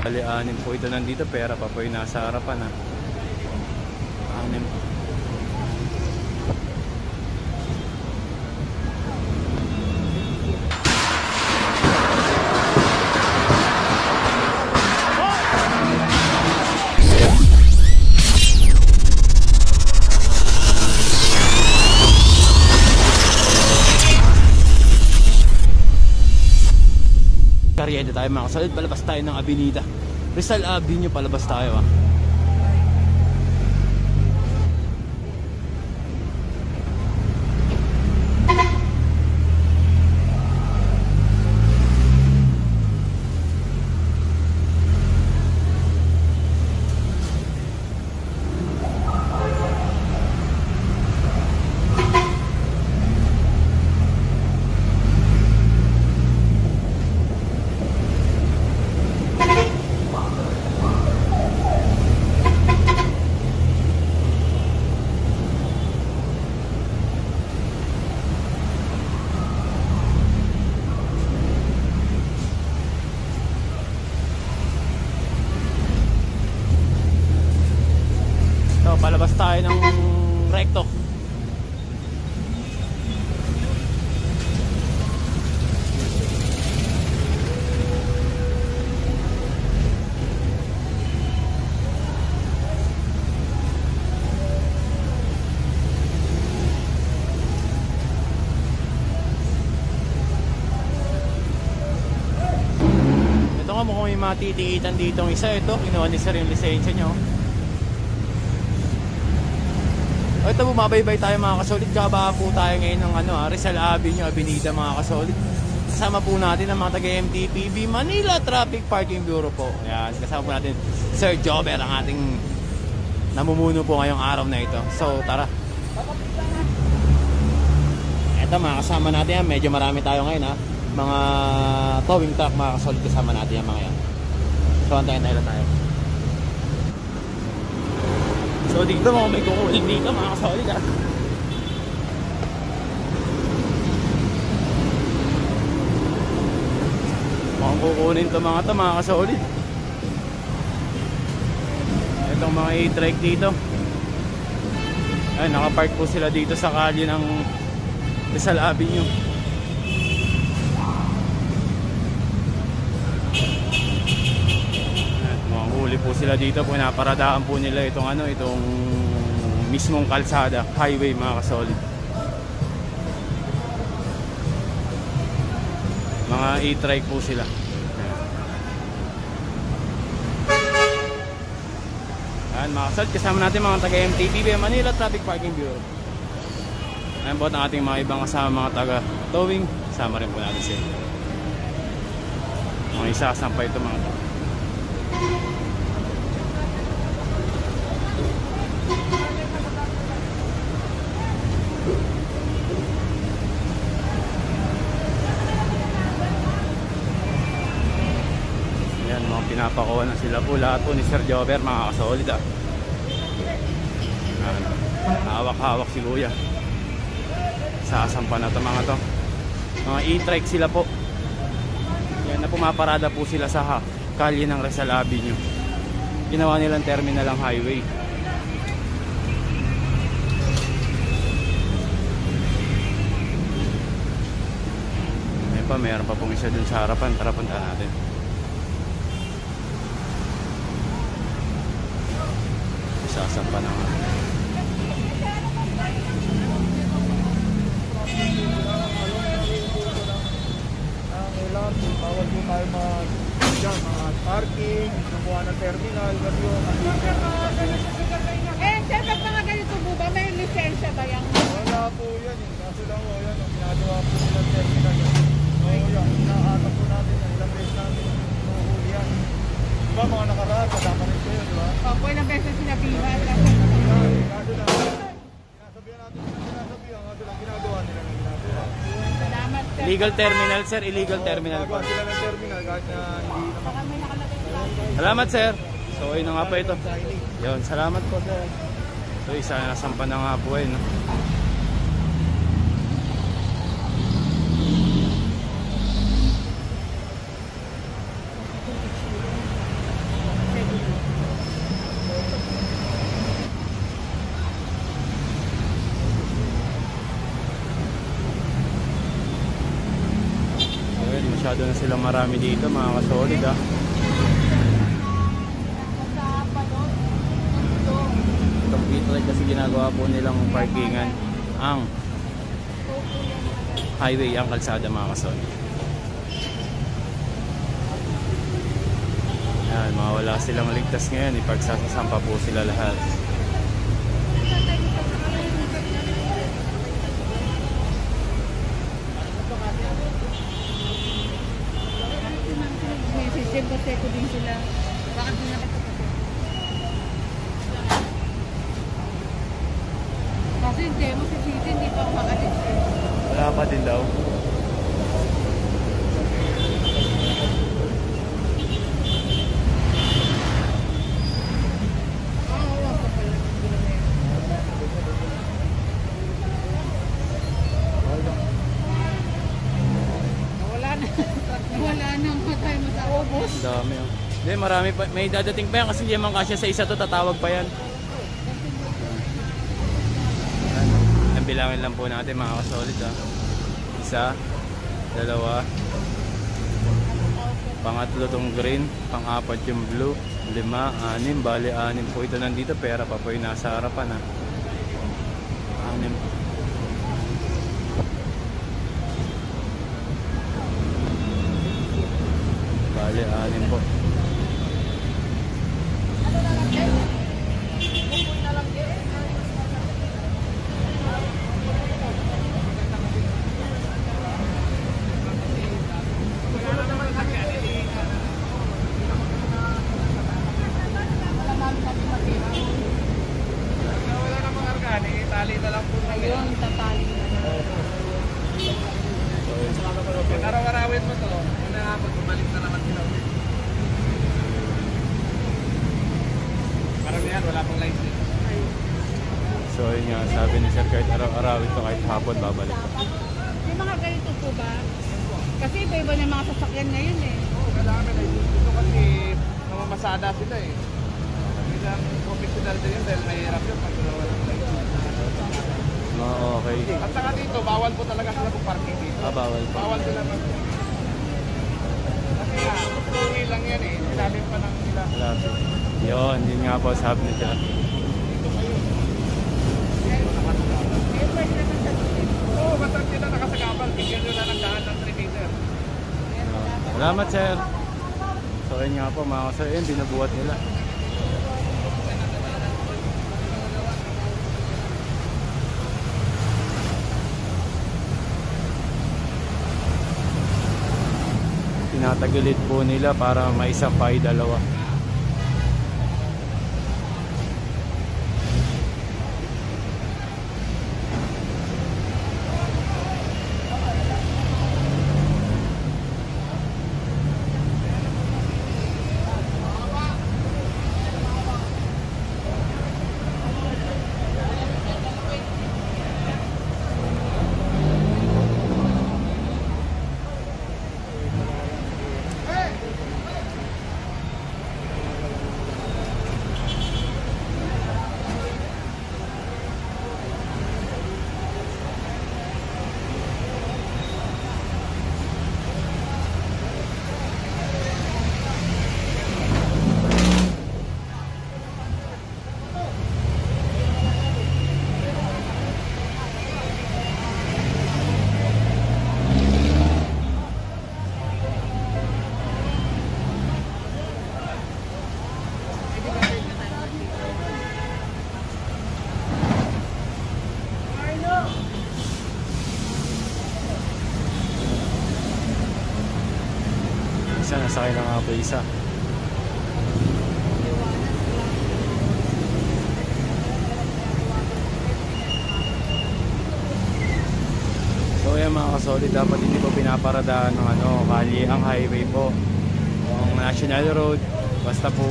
Bali, 6 po ito nandito, pera pa po yung nasa harapan ha. 6. Karyada tayo mga kasolid, palabas tayo ng Avenida Rizal Avenue, palabas tayo ah. Palabas tayo ng recto. Ito nga mukhang may matitikitan ditong isa. Ito, kinuha ni sir yung lisensya nyo. O ito, bumabaybay tayo mga kasolid. Kababa po tayo ngayon ng Rizal Avenue, Avenida mga kasolid. Kasama po natin ang mga taga-MTPB Manila Traffic Parking Bureau po. Ayan, kasama po natin Sir Jober, ang ating namumuno po ngayong araw na ito. So tara. Ito mga kasama natin yan. Medyo marami tayo ngayon ha. Mga towing truck mga kasolid, kasama natin yan mga yan. So antayin tayo. So dito mga may kukuling dito mga kasolid ha. Mukhang kukunin ito mga kasolid. Itong mga e-trike dito. Ay, nakapark po sila dito sa kalye ng Rizal Avenue. Huli po sila dito, pinaparadaan po nila itong itong mismong kalsada, highway mga kasolid. Mga e-trike po sila. Ayan mga kasolid, kasama natin mga taga-MTPB Manila Traffic Parking Bureau. Ayan po ang ating mga ibang kasama, mga taga-towing, kasama rin po natin sila. Mga isasampay ito mga taga. Pinapakuha na sila po lahat po ni Sir Jober mga kasolid ah. Hawak-hawak si Kuya. Sasampa na ito mga to. Mga e-trike sila po. Yan na, pumaparada po sila sa kalye ng Rizal Avenue. Ginawa nilang terminal ang highway. Ayun pa, mayroon pa pong isa dun sa harapan. Tara, punta natin. Sasampa na nga. Bawal po tayo mga parking, nakuha ng terminal, ganyan. Sir, pag mga ganito po ba, may lisensya ba yan? Wala po yan. Kaso lang po yan, ang ginagawa po ng terminal. So yan, inaatap po natin yan. Ilang beses namin nuhuli yan. Diba mga nakaraan, kasama rin kayo, diba? Opo, ilang beses sinabihan. Kaso lang, sinasabihan natin sinasabihan. Kaso lang, ginagawa nila ng ginagawa. Salamat, sir. Illegal terminal, sir. Illegal terminal po. Gagawa sila ng terminal kahit na hindi naman. Baka may nakalagay sa Salamat, sir. So, ayun na nga po ito. Yun, salamat po, sir. So, isa na nasampa na nga po eh, no? masyado na silang marami dito mga kasolid ha. Itong dito kasi ginagawa po nilang parkingan ang highway, ang kalsada mga kasolid. Yan, mawala silang ligtas ngayon, ipagsasasampa po sila lahat. May system kasi ko din sila. Bakit din nakita ko? Kasi yung demo sa city, hindi pa ako makalit. Wala pa din daw. Wala na ang matay mo sa ubos. Ang dami oh. Hindi, marami pa. May dadating pa yan kasi hindi naman kasya sa isa to, tatawag pa yan. Ang bilangin lang po natin mga kasolid ha. Isa, dalawa, pangatlo tong green, pang-apat yung blue, 5, 6, bali 6 po ito nandito, pera pa po yung nasa harapan ha. 6. Bali 6 po. Tali na lang po na Ayun, tatali na. Pag araw-arawin mo to, bumalik na naman sila. Parang yan, wala pang license. So yun nga, sabi ni Sir, kahit araw-arawin to, kahit hapon babalik ko. May mga ganito po ba? Kasi iba-iba na mga sasakyan ngayon eh. Oo, kailangan may license dito kasi namamasada sila eh. Isang professional din yun dahil mahirap yun pag wala ng license. Okay. At saka dito, bawal po talaga sila kung parking dito. Bawal pa. Bawal sila mag... Kasi nga, tuwi lang yan eh. Ilalim pa ng nila. Yun nga po sabi nila. Oo, basta sila nakasagabal. Bigyan nyo na ng daan ng 3 meter. Salamat sir. So yun nga po mga kasir, yun binubuhat nila. Tinatagilid po nila para maisampay dalawa. Isa nasakay na nga po isa. So yan mga kasolid, dapat hindi po pinaparadaan ng kalye ang highway po. Ang National Road, basta po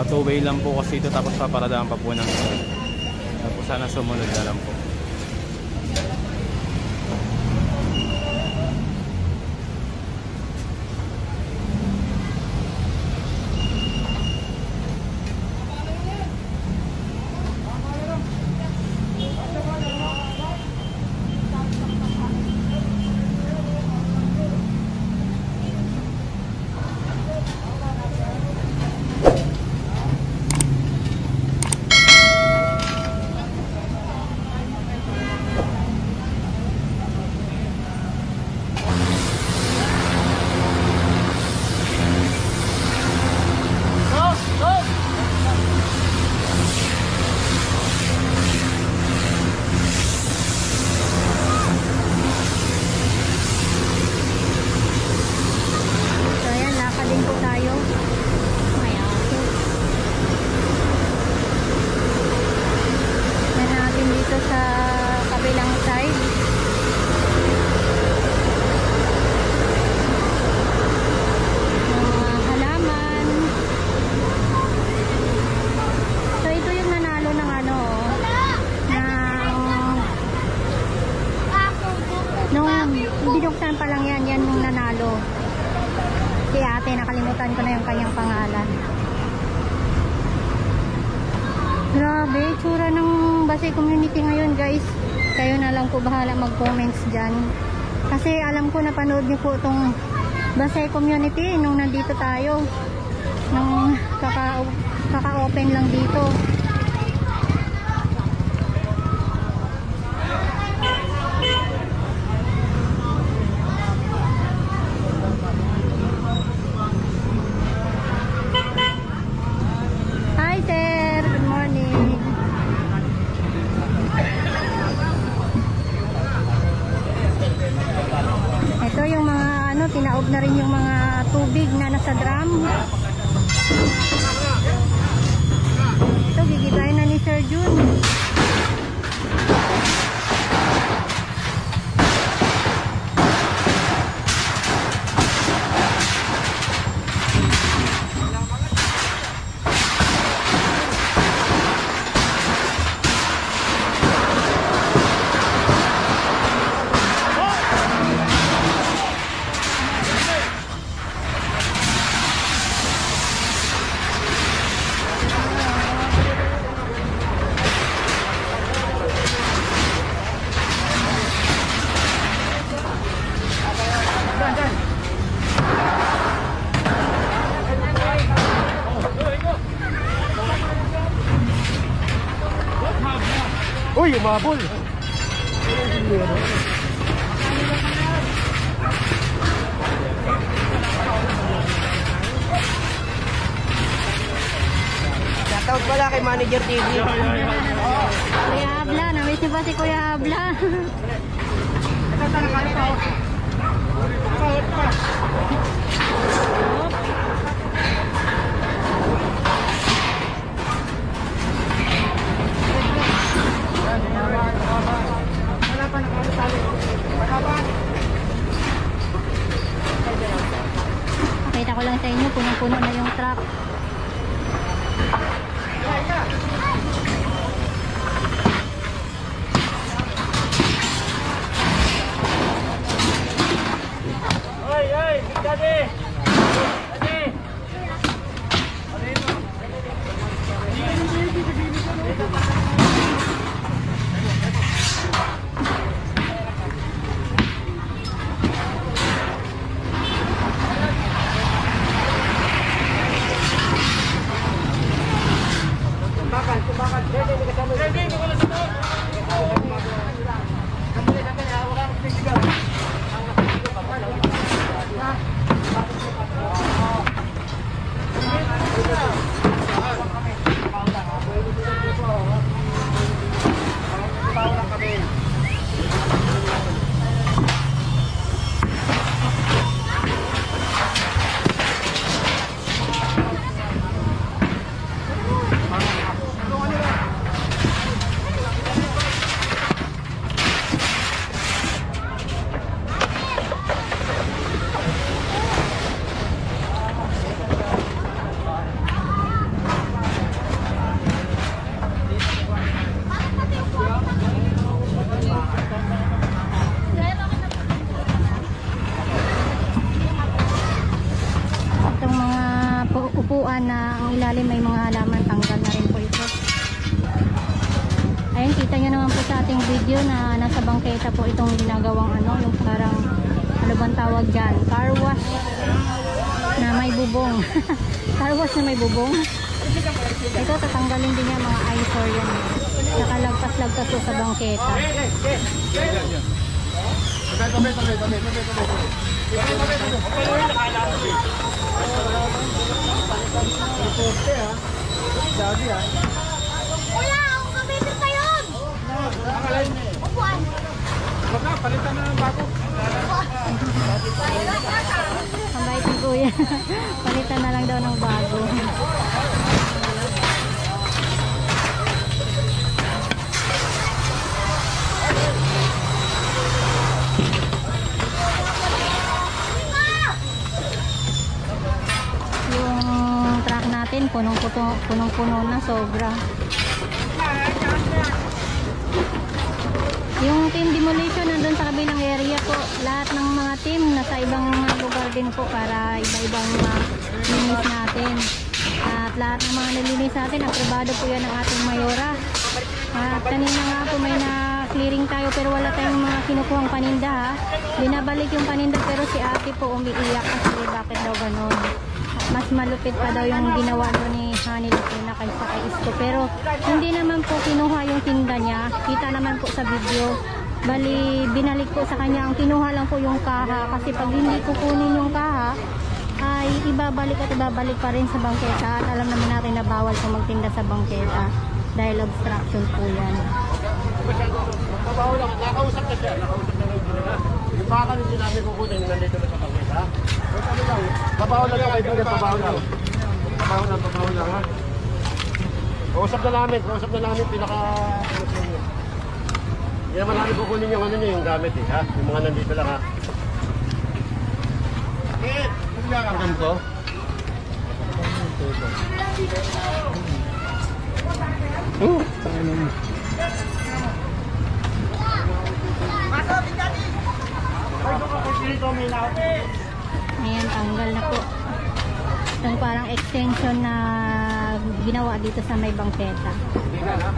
2-way lang po kasi ito, tapos paparadaan pa po ng isa. Tapos sana sumunod na lang po. binuksan pa lang yan nung nanalo. Si ate, nakalimutan ko na yung kanyang pangalan. Grabe, tsura ng Basay community ngayon guys. Kayo na lang po bahala mag-comments dyan. Kasi alam ko napanood niyo po itong Basay community nung nandito tayo. Nung kaka-open lang dito. Hi sir, good morning. Ito yung mga ano, tinaob na rin yung mga tubig na nasa drum. Ito, gigibayan na ni Sir Jun. Uy, umabol! Shoutout pala kay Manager TV. Kuya Abla, namiss niyo ba si Kuya Abla? Pakita ko lang sa inyo, punong-puno na yung truck. upuan na ang ilalim may mga halaman, tanggal na rin po ito. Ayun, kita nyo naman po sa ating video na nasa bangketa po itong ginagawang ano, yung parang ano bang tawag dyan, car wash na may bubong. Car wash na may bubong. Ito, tatanggalin din niya mga eyesore yan. Nakalagpas-lagpas po sa bangketa. Kuya, ako kabitin pa yun! Upuan! Wag na, palitan na ng bago. Ang bait ni Kuya. Palitan na lang daw ng bago. Yung truck natin punong-puno na sobra. Yung team demolition nandun sa kabilang area po. Lahat ng mga team nasa ibang mga lugar din po para iba-ibang linis natin. At lahat ng mga nalinis natin, aprobado po yan ng ating mayora. At kanina nga po may na-clearing tayo pero wala tayong mga kinukuhang paninda ha. Binabalik yung paninda pero si ate po umiiyak kasi bakit daw ganun. Mas malupit pa daw yung ginawa doon ni Honey Lupina kaysa kay Isko. Pero hindi naman po kinuha yung tinda niya. Kita naman po sa video. Bali, binalik po sa kanya. Ang kinuha lang po yung kaha. Kasi pag hindi kukunin yung kaha, ay ibabalik at ibabalik pa rin sa bangketa. At alam naman natin na bawal po magtinda sa bangketa. Dahil obstruction po yan. Trabaho lang, nakausap na siya. Nakausap na lang nila. Yung baka nito namin kukunin, nandito na sa pangit, ha? Ano lang, trabaho lang yung kaibigan, trabaho lang. Trabaho lang, ha? Kausap na namin, pinaka... Hindi naman namin kukunin yung ano niya, yung gamit, eh, ha? Yung mga nandito lang, ha? Eh, ano lang ang ganito? Ayan, tanggal na po. Itong parang extension na ginawa dito sa may bangketa. Hindi na, ha?